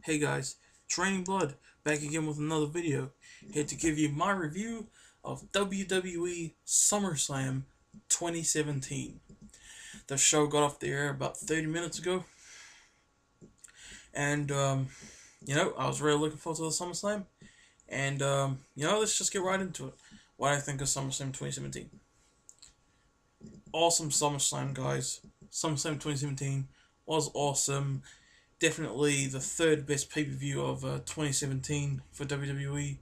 Hey guys, Training Blood, back again with another video, here to give you my review of WWE SummerSlam 2017. The show got off the air about 30 minutes ago, and I was really looking forward to the SummerSlam, and let's just get right into it. What I think of SummerSlam 2017. Awesome SummerSlam, guys. SummerSlam 2017 was awesome. Definitely the third best pay-per-view of 2017 for WWE.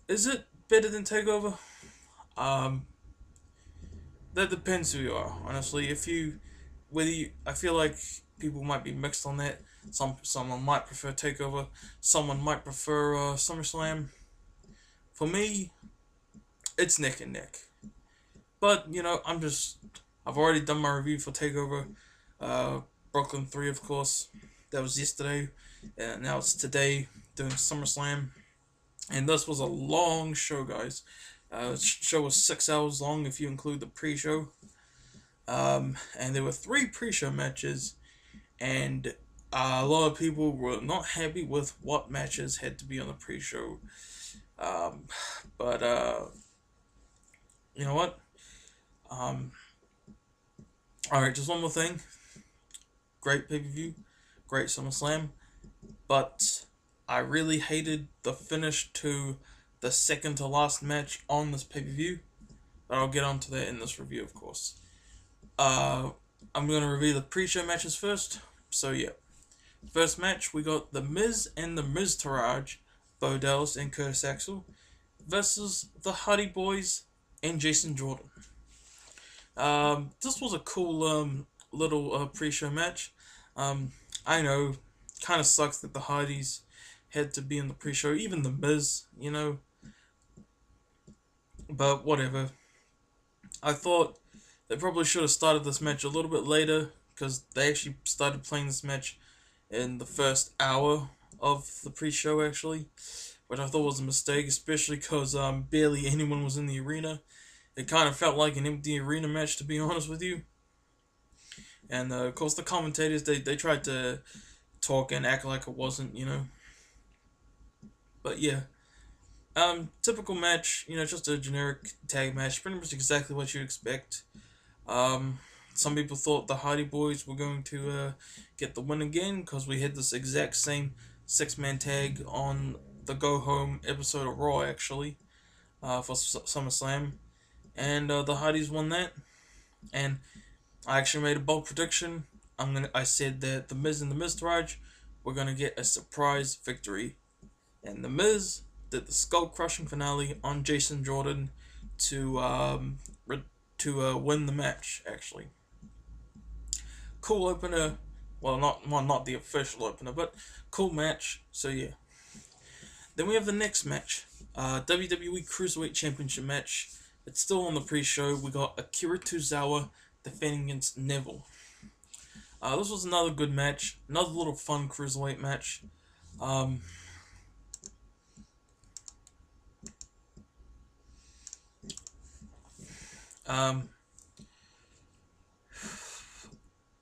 Is it better than TakeOver? That depends who you are, honestly. I feel like people might be mixed on that. Someone might prefer TakeOver. Someone might prefer SummerSlam. For me, it's neck and neck. But I've already done my review for TakeOver. Brooklyn 3, of course. That was yesterday. And now it's today, doing SummerSlam. And this was a long show, guys. The show was 6 hours long if you include the pre-show. And there were 3 pre-show matches. And a lot of people were not happy with what matches had to be on the pre-show. But you know what? Alright, just one more thing. Great pay-per-view, great SummerSlam, but I really hated the finish to the second to last match on this pay-per-view, but I'll get onto that in this review, of course. I'm going to review the pre-show matches first, so yeah. First match, we got The Miz and the Miztourage, Bo Dallas and Curtis Axel, versus the Hardy Boys and Jason Jordan. This was a cool little pre-show match. I know, kind of sucks that the Hardys had to be in the pre-show, even the Miz, but whatever. I thought they probably should have started this match a little bit later, because they actually started playing this match in the first hour of the pre-show, actually, which I thought was a mistake, especially because barely anyone was in the arena. It kind of felt like an empty arena match, to be honest with you. And of course the commentators, they tried to talk and act like it wasn't, But yeah. Typical match, just a generic tag match, pretty much exactly what you'd expect. Some people thought the Hardy Boys were going to get the win again, because we had this exact same 6-man tag on the Go Home episode of Raw, actually, for SummerSlam. And the Hardys won that. And I actually made a bold prediction. I said that The Miz and the Miztourage were gonna get a surprise victory, and The Miz did the skull-crushing finale on Jason Jordan to win the match. Actually, cool opener. Well, not the official opener, but cool match. So yeah. Then we have the next match, WWE Cruiserweight Championship match. It's still on the pre-show. We got Akira Tozawa defending against Neville. This was another good match. Another little fun cruiserweight match.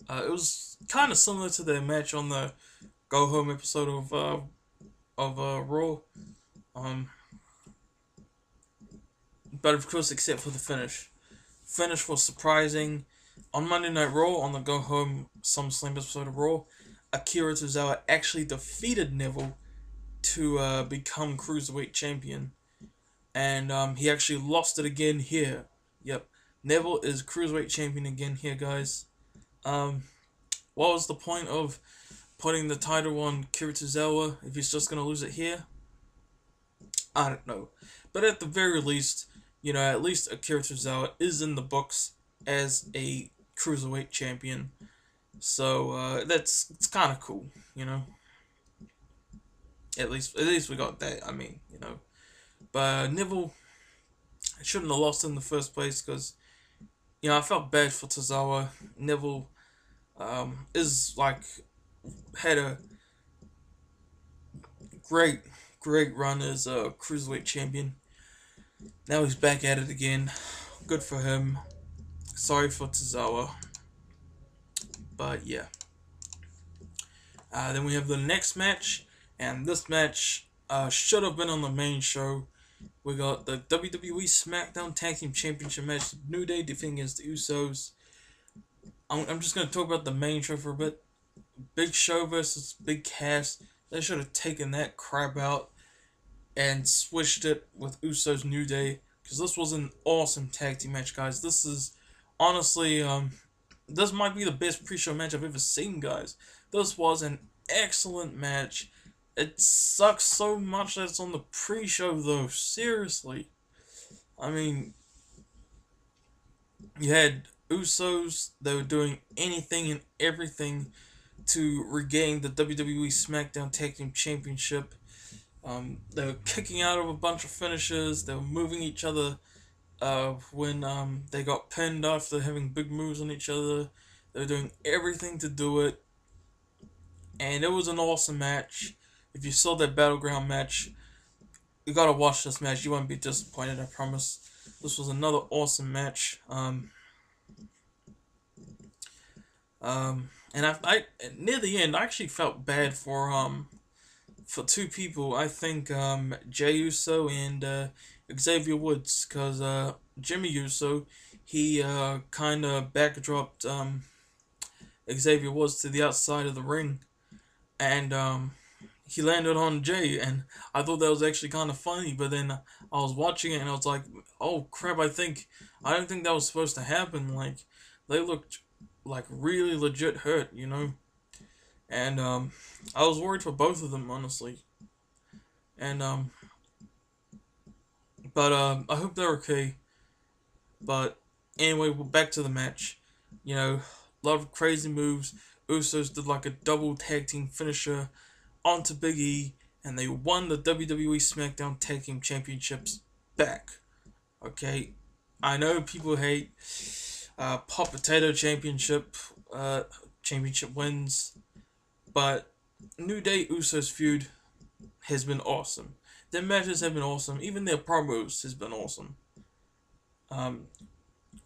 It was kind of similar to the match on the Go Home episode of Raw. But of course, except for the finish. Finish was surprising. On Monday Night Raw, on the Go Home SummerSlam episode of Raw, Akira Tozawa actually defeated Neville to become Cruiserweight Champion. And he actually lost it again here. Yep, Neville is Cruiserweight Champion again here, guys. What was the point of putting the title on Akira Tozawa if he's just going to lose it here? I don't know. But at the very least, at least Akira Tozawa is in the books as a Cruiserweight Champion. So, it's kind of cool, At least we got that, But Neville shouldn't have lost in the first place, because, I felt bad for Tozawa. Neville, had a great run as a Cruiserweight Champion. Now he's back at it again. Good for him. Sorry for Tozawa. But yeah. Then we have the next match, and this match should have been on the main show. We got the WWE Smackdown Tag Team Championship match. New Day defending against the Usos. I'm just going to talk about the main show for a bit. Big Show versus Big Cass. They should have taken that crap out and switched it with Usos New Day, because this was an awesome tag team match, guys. This is honestly, this might be the best pre-show match I've ever seen, guys. This was an excellent match. It sucks so much that it's on the pre-show, though. Seriously. I mean, you had Usos. They were doing anything and everything to regain the WWE SmackDown Tag Team Championship. They were kicking out of a bunch of finishes. They were moving each other when they got pinned after having big moves on each other. They were doing everything to do it. And it was an awesome match. If you saw that Battleground match, you gotta watch this match. You won't be disappointed, I promise. This was another awesome match. And I near the end, I actually felt bad for two people. I think Jey Uso and Xavier Woods, because Jimmy Uso, he kind of backdropped Xavier Woods to the outside of the ring, and he landed on Jey, and I thought that was actually kind of funny. But then I was watching it and I was like, oh crap! I don't think that was supposed to happen. Like, they looked like really legit hurt, you know. And I was worried for both of them, honestly. And but I hope they're okay. But anyway, we're back to the match. You know, a lot of crazy moves. Usos did like a double tag team finisher onto Big E, and they won the WWE SmackDown Tag Team Championships back. Okay, I know people hate Pop Potato Championship wins, but New Day Usos feud has been awesome. Their matches have been awesome. Even their promos has been awesome.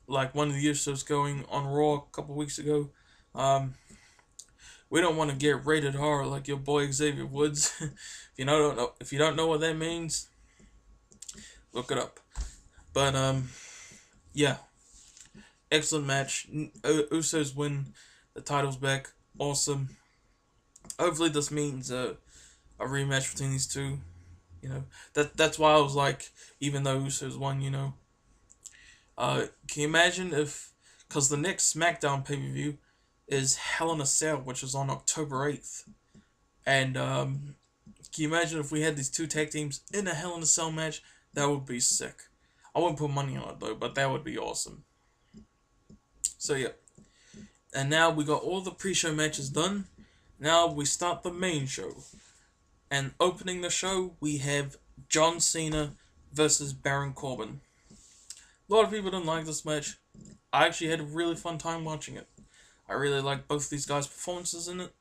Like one of the Usos going on Raw a couple weeks ago. We don't want to get rated R like your boy Xavier Woods. If you don't know what that means, look it up. But yeah, excellent match. Usos win the titles back. Awesome. Hopefully this means a rematch between these two. You know, that's why I was like, even though Usos won, you know. Can you imagine if, because the next SmackDown pay-per-view is Hell in a Cell, which is on October 8th. And can you imagine if we had these two tag teams in a Hell in a Cell match? That would be sick. I wouldn't put money on it though, but that would be awesome. So yeah. And now we got all the pre-show matches done. Now we start the main show. And opening the show, we have John Cena versus Baron Corbin. A lot of people didn't like this match. I actually had a really fun time watching it. I really liked both these guys' performances in it,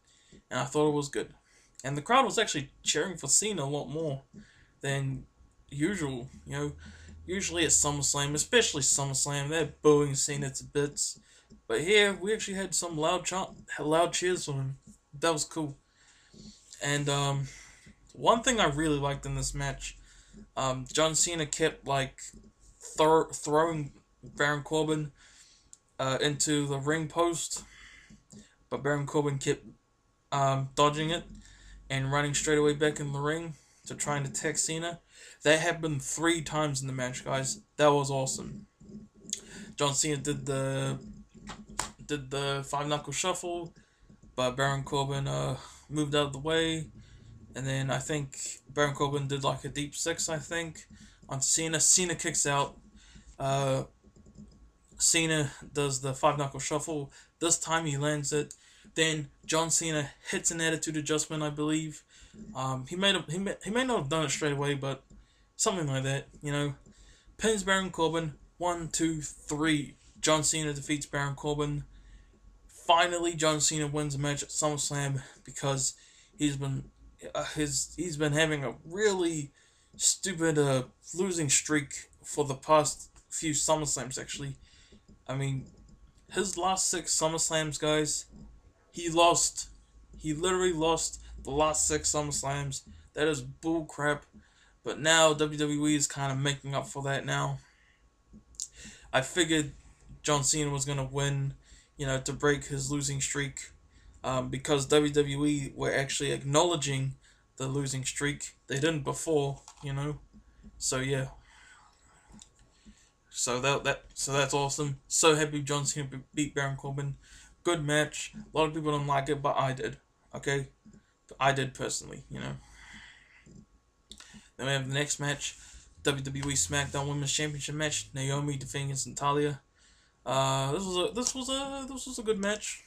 and I thought it was good. And the crowd was actually cheering for Cena a lot more than usual. You know, usually at SummerSlam, especially SummerSlam, they're booing Cena to bits. But here, we actually had some loud cheers for him. That was cool. And one thing I really liked in this match, John Cena kept like throwing Baron Corbin into the ring post, but Baron Corbin kept dodging it and running straight away back in the ring to try and attack Cena. That happened 3 times in the match, guys. That was awesome. John Cena did the 5-knuckle shuffle, but Baron Corbin moved out of the way, and then I think Baron Corbin did like a deep 6, I think, on Cena. Cena kicks out. Cena does the 5-knuckle shuffle. This time he lands it. Then John Cena hits an attitude adjustment, I believe. He may not have done it straight away, but something like that, you know. Pins Baron Corbin. 1, 2, 3. John Cena defeats Baron Corbin. Finally, John Cena wins a match at SummerSlam because he's been having a really stupid losing streak for the past few SummerSlams, actually. I mean, his last 6 SummerSlams, guys, he lost He literally lost the last 6 SummerSlams. That is bull crap. But now WWE is kind of making up for that now. I figured John Cena was going to win, to break his losing streak. Because WWE were actually acknowledging the losing streak. They didn't before, So yeah. So that's awesome. So happy John Cena beat Baron Corbin. Good match. A lot of people don't like it, but I did. Okay? I did personally, Then we have the next match. WWE SmackDown Women's Championship match. Naomi defending against Natalya. This was a good match.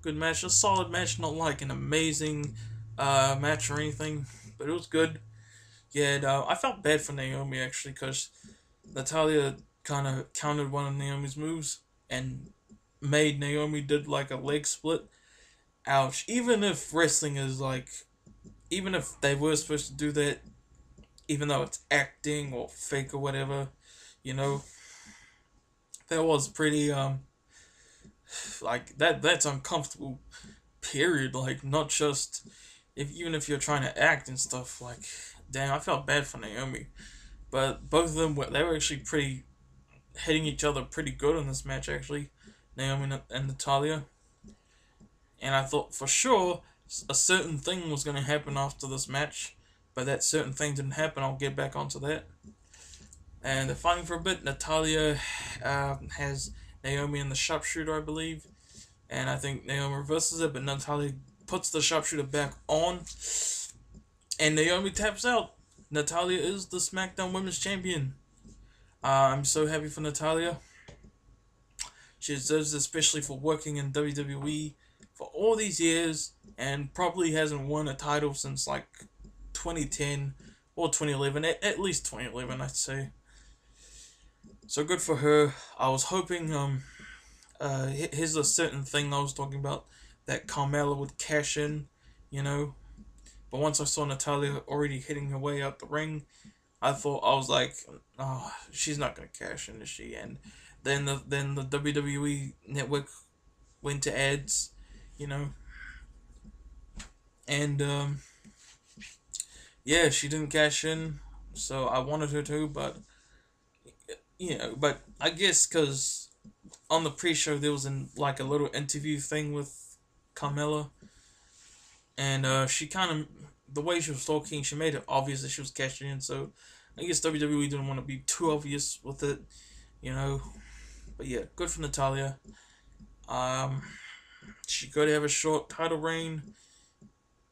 Good match. A solid match. Not like an amazing match or anything. But it was good. Yeah, I felt bad for Naomi actually, because Natalya kind of countered one of Naomi's moves and made Naomi did like a leg split. Ouch. Even if wrestling is like, even if they were supposed to do that, even though it's acting or fake or whatever, that was pretty, like, that's uncomfortable, period. Like, not just, even if you're trying to act and stuff, like, damn, I felt bad for Naomi. But both of them, they were actually pretty, hitting each other pretty good in this match, actually, Naomi and Natalya. And I thought for sure a certain thing was going to happen after this match, but that certain thing didn't happen. I'll get back onto that. And they're fighting for a bit. Natalya has Naomi in the sharpshooter, I believe. And I think Naomi reverses it, but Natalya puts the sharpshooter back on. And Naomi taps out. Natalya is the SmackDown Women's Champion. I'm so happy for Natalya. She deserves it, especially for working in WWE for all these years, and probably hasn't won a title since like 2010 or 2011, at least 2011, I'd say. So good for her. I was hoping, here's a certain thing I was talking about, that Carmella would cash in, But once I saw Natalya already hitting her way out the ring, I was like, oh, she's not gonna cash in, is she? And then the WWE network went to ads, and yeah, she didn't cash in, so I wanted her to, but but I guess because on the pre-show there was a little interview thing with Carmella, and she kind of, the way she was talking, she made it obvious that she was cashing in, so I guess WWE didn't want to be too obvious with it, But yeah, good for Natalya. She could have a short title reign.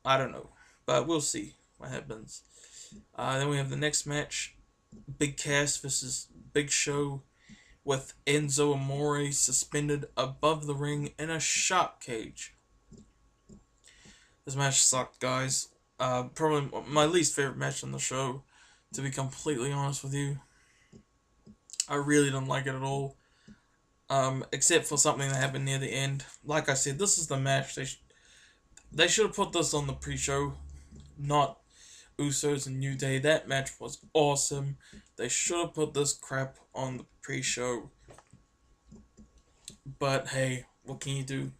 I don't know, but we'll see what happens. Then we have the next match, Big Cass versus Big Show, with Enzo Amore suspended above the ring in a shark cage. This match sucked, guys. Probably my least favorite match on the show, to be completely honest with you. I really don't like it at all. Except for something that happened near the end. Like I said, this is the match. They should have put this on the pre-show, not Usos and New Day. That match was awesome. They should have put this crap on the pre-show. But hey, what can you do,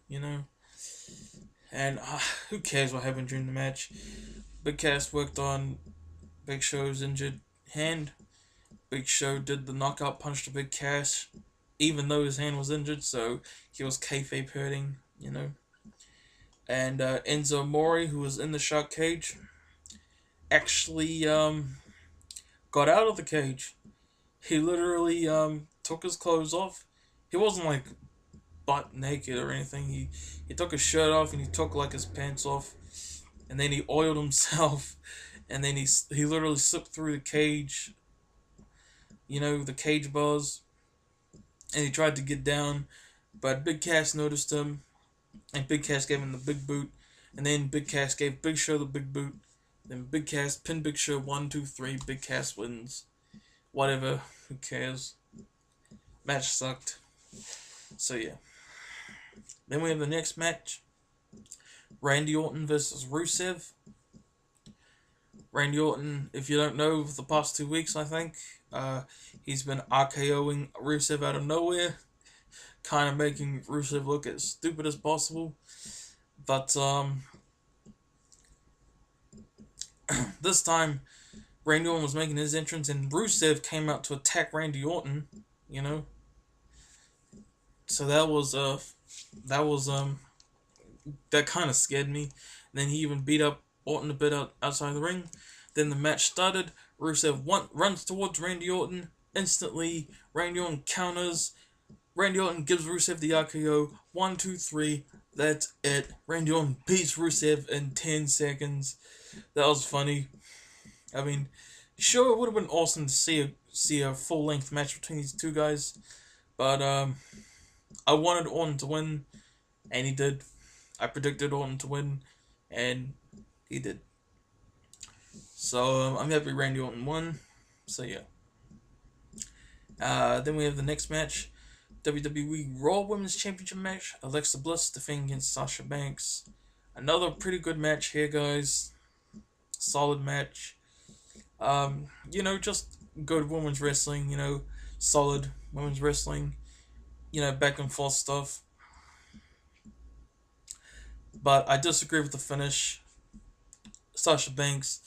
And who cares what happened during the match? Big Cass worked on Big Show's injured hand. Big Show did the knockout punch to Big Cass, even though his hand was injured, so he was kayfabe hurting, And Enzo Amore, who was in the shark cage, actually got out of the cage. He literally took his clothes off. He wasn't like butt naked or anything. He took his shirt off and he took like his pants off, and then he oiled himself, and then he literally slipped through the cage, the cage bars, and he tried to get down, but Big Cass noticed him, and Big Cass gave him the big boot, and then Big Cass gave Big Show the big boot, then Big Cass pinned Big Show 1, 2, 3, Big Cass wins. Whatever, who cares? Match sucked. So yeah. Then we have the next match, Randy Orton versus Rusev. Randy Orton, if you don't know, for the past 2 weeks, I think, he's been RKOing Rusev out of nowhere, kind of making Rusev look as stupid as possible. But this time Randy Orton was making his entrance, and Rusev came out to attack Randy Orton. You know, so that kind of scared me. And then he even beat up Orton a bit outside the ring. Then the match started. Rusev runs towards Randy Orton. Instantly, Randy Orton counters. Randy Orton gives Rusev the RKO. 1, 2, 3. That's it. Randy Orton beats Rusev in 10 seconds. That was funny. I mean, sure, it would have been awesome to see a full-length match between these two guys. But I wanted Orton to win, and he did. I predicted Orton to win, and he did. So I'm happy Randy Orton won. So yeah. Then we have the next match, WWE Raw Women's Championship match. Alexa Bliss defending against Sasha Banks. Another pretty good match here, guys. Solid match. Just good women's wrestling. Solid women's wrestling. Back and forth stuff. But I disagree with the finish. Sasha Banks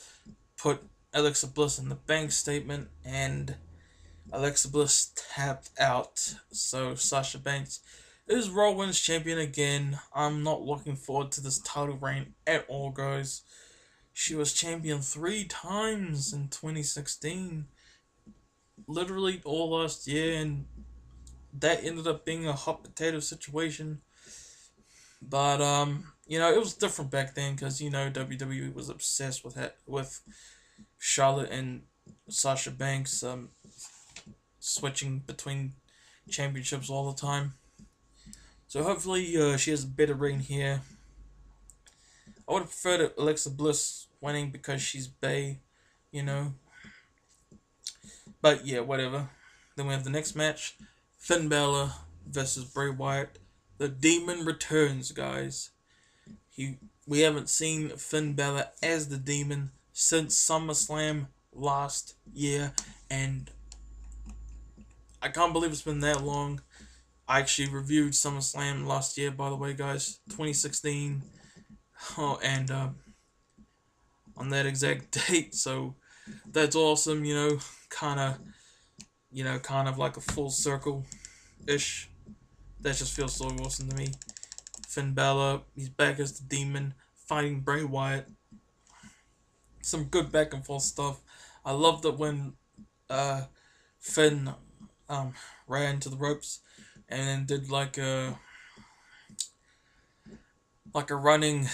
put Alexa Bliss in the bank statement, and Alexa Bliss tapped out. So Sasha Banks is Raw Women's Champion again. I'm not looking forward to this title reign at all, guys. She was champion 3 times in 2016. Literally all last year, and that ended up being a hot potato situation. But it was different back then because WWE was obsessed with Charlotte and Sasha Banks switching between championships all the time. So hopefully she has a better reign here. I would have preferred Alexa Bliss winning because she's bae, But yeah, whatever. Then we have the next match, Finn Bálor versus Bray Wyatt. The Demon returns, guys. We haven't seen Finn Bálor as the Demon since SummerSlam last year, and I can't believe it's been that long. I actually reviewed SummerSlam last year, by the way, guys, 2016, and on that exact date. So that's awesome. Kind of like a full circle ish. That just feels so awesome to me. Finn Bálor, he's back as the Demon, fighting Bray Wyatt. Some good back and forth stuff. I loved it when Finn ran to the ropes and then did like a running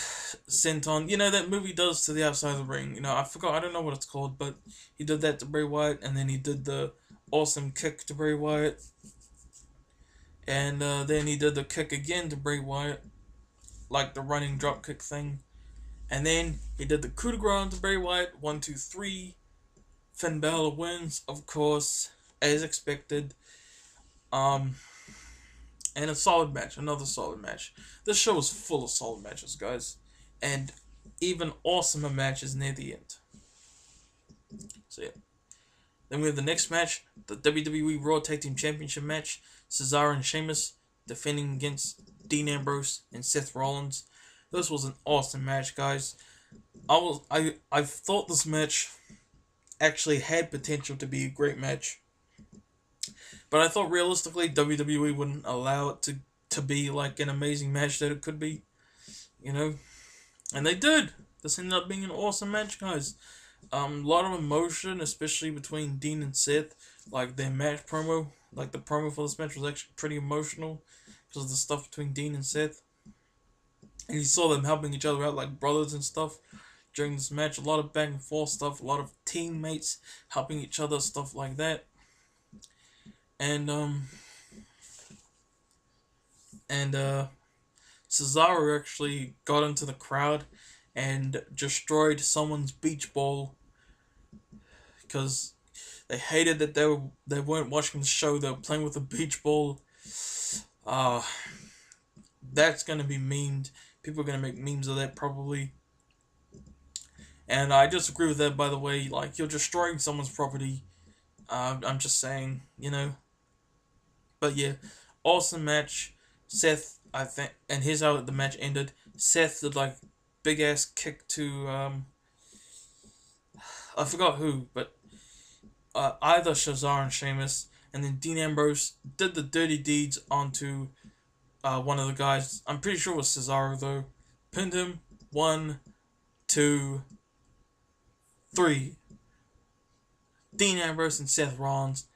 senton. That movie does to the outside of the ring. I forgot, I don't know what it's called, but he did that to Bray Wyatt, and then he did the awesome kick to Bray Wyatt. And then he did the kick again to Bray Wyatt, like the running drop kick thing. And then he did the coup de grace to Bray Wyatt. 1, 2, 3. Finn Bálor wins, of course, as expected. And a solid match, another solid match. This show is full of solid matches, guys, and even awesomer matches near the end. So yeah. Then we have the next match, the WWE Raw Tag Team Championship match. Cesaro and Sheamus defending against Dean Ambrose and Seth Rollins. This was an awesome match, guys. I thought this match actually had potential to be a great match, but I thought realistically WWE wouldn't allow it to be like an amazing match that it could be, and they did. This ended up being an awesome match, guys. A lot of emotion, especially between Dean and Seth. Like their match promo, like the promo for this match was actually pretty emotional because of the stuff between Dean and Seth. And you saw them helping each other out like brothers and stuff during this match. A lot of back and forth stuff, a lot of teammates helping each other, stuff like that. And Cesaro actually got into the crowd and destroyed someone's beach ball because they hated that they weren't watching the show. They were playing with a beach ball. That's gonna be memed. People are gonna make memes of that probably. And I disagree with that, by the way. Like, you're destroying someone's property. I'm just saying, But yeah, awesome match. Seth, I think, and here's how the match ended. Seth did like big ass kick to I forgot who, but either Shazar and Sheamus, and then Dean Ambrose did the dirty deeds onto one of the guys. I'm pretty sure it was Cesaro though. Pinned him. 1, 2, 3. Dean Ambrose and Seth Rollins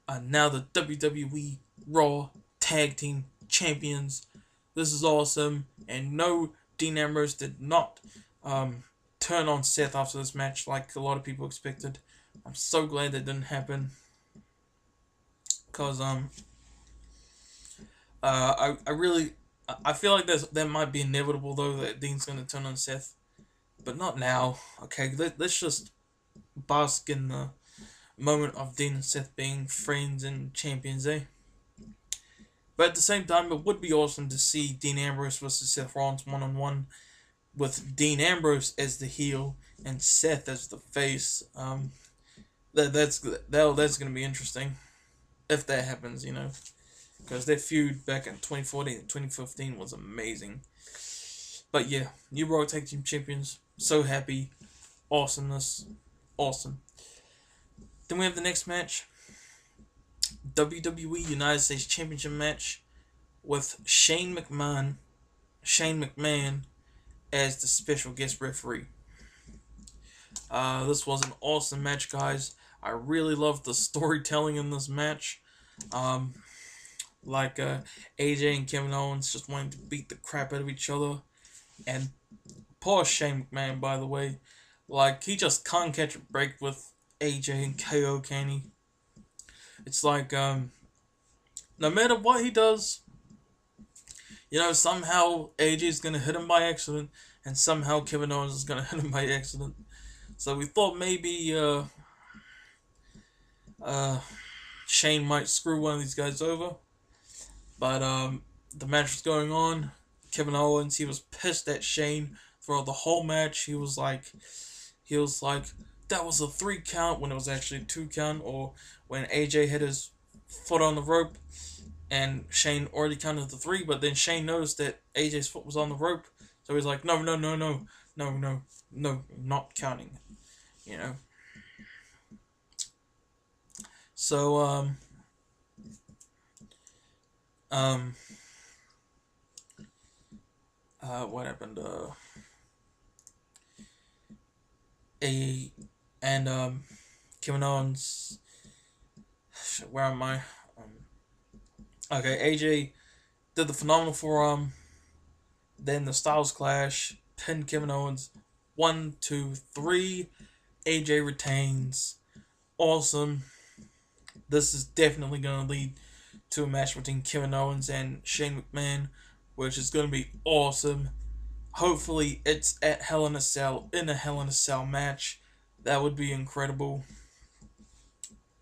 are now the WWE Raw Tag Team Champions. This is awesome. And no, Dean Ambrose did not turn on Seth after this match like a lot of people expected. I'm so glad that didn't happen. Because I feel like that might be inevitable though, that Dean's gonna turn on Seth, but not now. Okay, let's just bask in the moment of Dean and Seth being friends and champions, eh? But at the same time, it would be awesome to see Dean Ambrose versus Seth Rollins 1-on-1, with Dean Ambrose as the heel and Seth as the face. That's gonna be interesting if that happens, you know, because their feud back in 2014 and 2015 was amazing. But yeah, new Raw Tag Team Champions. So happy. Awesomeness. Awesome. Then we have the next match. WWE United States Championship match with Shane McMahon as the special guest referee. This was an awesome match, guys. I really loved the storytelling in this match. AJ and Kevin Owens just wanting to beat the crap out of each other. And poor Shane McMahon, by the way. Like, he just can't catch a break with AJ and KO, can he? It's like, no matter what he does, you know, somehow AJ's gonna hit him by accident, and somehow Kevin Owens is gonna hit him by accident. So we thought maybe, Shane might screw one of these guys over. But, the match was going on. Kevin Owens, he was pissed at Shane throughout the whole match. He was like, that was a 3 count when it was actually a 2 count, or when AJ hit his foot on the rope and Shane already counted the 3, but then Shane noticed that AJ's foot was on the rope, so he's like, no, not counting, you know. So, what happened? Kevin Owens. Where am I? Okay, AJ did the phenomenal forearm. Then the Styles Clash, pinned Kevin Owens. 1, 2, 3. AJ retains. Awesome. This is definitely going to lead to a match between Kevin Owens and Shane McMahon, which is going to be awesome. Hopefully, it's at Hell in a Cell, in a Hell in a Cell match. That would be incredible.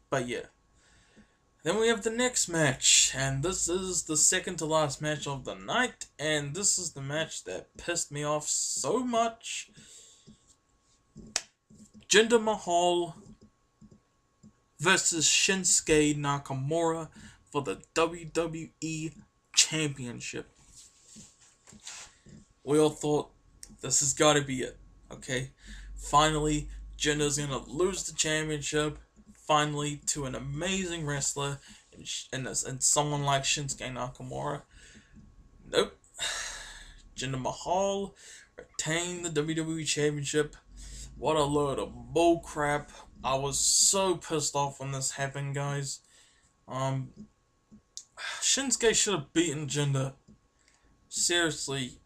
But yeah. Then we have the next match, and this is the second to last match of the night, and this is the match that pissed me off so much. Jinder Mahal versus Shinsuke Nakamura for the WWE Championship. We all thought, this has got to be it, okay? Finally, Jinder's going to lose the championship, finally, to an amazing wrestler, and someone like Shinsuke Nakamura. Nope. Jinder Mahal retained the WWE Championship. What a load of bull crap. I was so pissed off when this happened, guys. Shinsuke should have beaten Jinder. Seriously.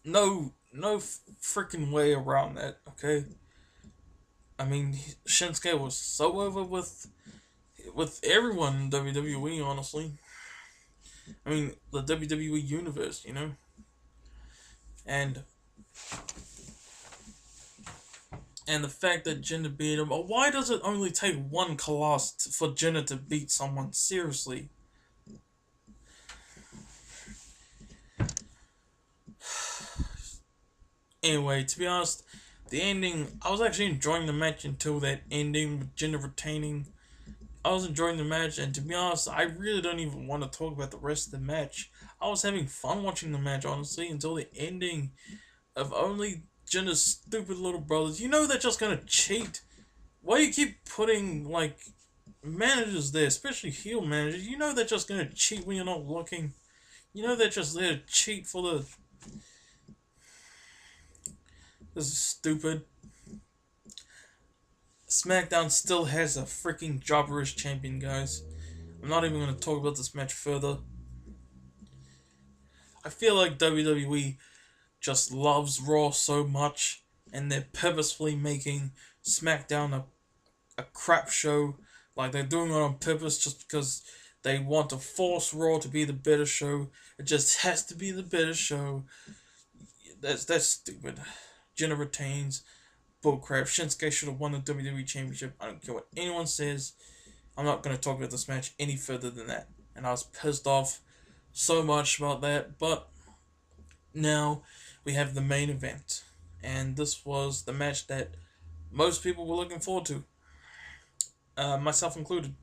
No freaking way around that, okay? I mean, Shinsuke was so over with everyone in WWE, honestly. I mean, the WWE Universe, you know? And the fact that Jinder beat him, why does it only take one Colossus for Jinder to beat someone? Seriously. Anyway, to be honest, the ending, I was actually enjoying the match until that ending with Jinder retaining. I was enjoying the match, and to be honest, I really don't even want to talk about the rest of the match. I was having fun watching the match, honestly, until the ending of only Jinder's stupid little brothers. You know they're just gonna cheat. Why do you keep putting, like, managers there, especially heel managers? You know they're just gonna cheat when you're not looking. You know they're just there to cheat for the... This is stupid. Smackdown still has a freaking jobberish champion, guys. I'm not even going to talk about this match further. I feel like WWE just loves Raw so much, and they're purposefully making SmackDown a crap show. Like, they're doing it on purpose just because they want to force Raw to be the better show. It just has to be the better show. That's stupid. Jinder retains. Bullcrap. Shinsuke should have won the WWE Championship. I don't care what anyone says. I'm not going to talk about this match any further than that. And I was pissed off so much about that. But now we have the main event. And this was the match that most people were looking forward to. Myself included.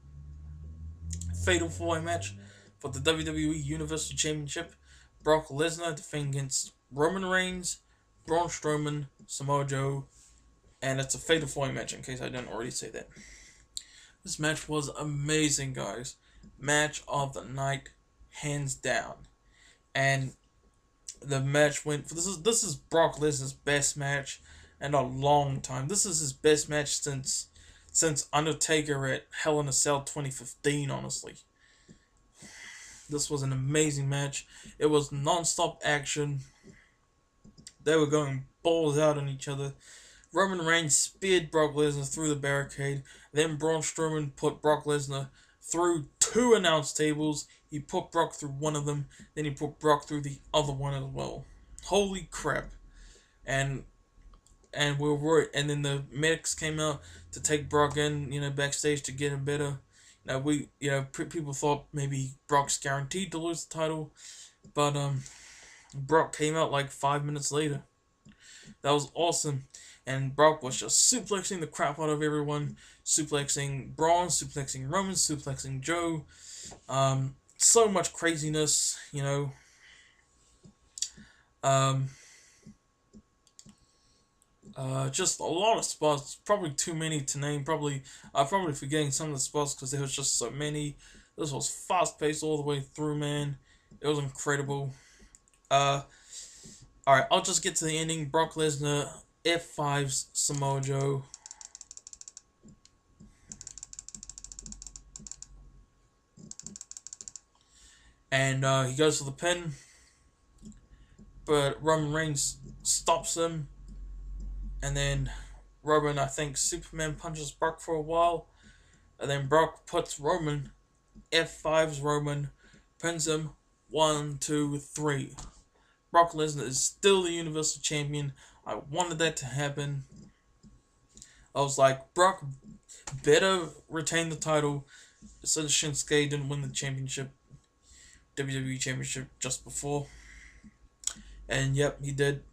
Fatal 4-way match for the WWE Universal Championship. Brock Lesnar defending against Roman Reigns, Braun Strowman, Samoa Joe, and it's a fatal 4-way match in case I didn't already say that. This match was amazing, guys. Match of the night, hands down. And the match went for this is Brock Lesnar's best match in a long time. This is his best match since Undertaker at Hell in a Cell 2015, honestly. This was an amazing match. It was non-stop action. They were going balls out on each other. Roman Reigns speared Brock Lesnar through the barricade. Then Braun Strowman put Brock Lesnar through 2 announce tables. He put Brock through one of them. Then he put Brock through the other one as well. Holy crap. And then the medics came out to take Brock in, backstage to get him better. People thought maybe Brock's guaranteed to lose the title, but Brock came out like 5 minutes later. That was awesome, and Brock was just suplexing the crap out of everyone, suplexing Braun, suplexing Roman, suplexing Joe. So much craziness, just a lot of spots, probably too many to name. I'm probably forgetting some of the spots because there was just so many. This was fast paced all the way through, man. It was incredible. Alright, I'll just get to the ending. Brock Lesnar F5's Samoa Joe. And he goes for the pin, but Roman Reigns stops him. And then Roman, I think, Superman punches Brock for a while. And then Brock puts Roman, F5's Roman, pins him, 1, 2, 3. Brock Lesnar is still the Universal Champion. I wanted that to happen. I was like, Brock better retain the title since Shinsuke didn't win the championship, WWE Championship, just before. And yep, he did.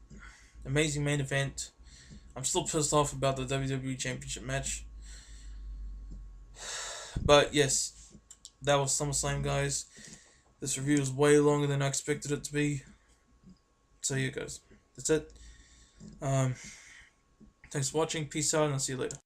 Amazing main event. I'm still pissed off about the WWE Championship match. But yes, that was SummerSlam, guys. This review is way longer than I expected it to be. So yeah, guys, that's it. Thanks for watching. Peace out, and I'll see you later.